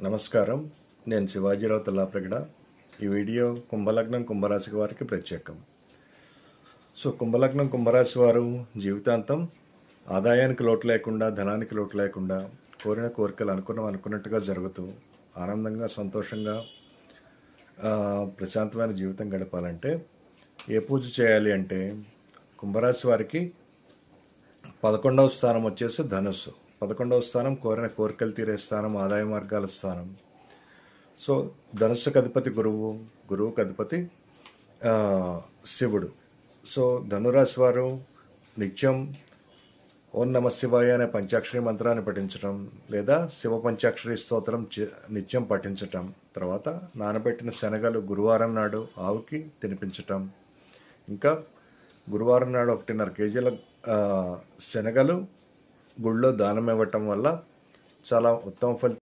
నమస్కారం. నేను శివాజీరావు తెల్లాప్రగడ. ఈ వీడియో కుంభలగ్నం కుంభరాశి వారికి ప్రత్యేకం. కుంభలగ్నం కుంభరాశి వారు జీవితాంతం ఆదాయానికి లోటు లేకుండా, ధనానికి లోటు లేకుండా, కోరిన కోరికలు అనుకున్నట్టుగా జరుగుతూ ఆనందంగా, సంతోషంగా, ప్రశాంతమైన జీవితం గడపాలంటే ఏ పూజ చేయాలి అంటే, కుంభరాశి వారికి 11వ స్థానం వచ్చేసి ధనుస్సు. 11వ స్థానం కోరిన కోరికలు తీరే స్థానం, ఆదాయ మార్గాల స్థానం. ధనుస్సుకు అధిపతి గురువు, గురువుకు అధిపతి శివుడు. ధనురాశి వారు నిత్యం ఓం నమ శివాయ అనే పంచాక్షరి మంత్రాన్ని పఠించటం, లేదా శివ పంచాక్షరి స్తోత్రం నిత్యం పఠించటం, తర్వాత నానబెట్టిన శనగలు గురువారం నాడు ఆవుకి తినిపించటం, ఇంకా గురువారం నాడు 1.5 కేజీల శనగలు గుళ్ళో దానం ఇవ్వటం వల్ల చాలా ఉత్తమ ఫలితం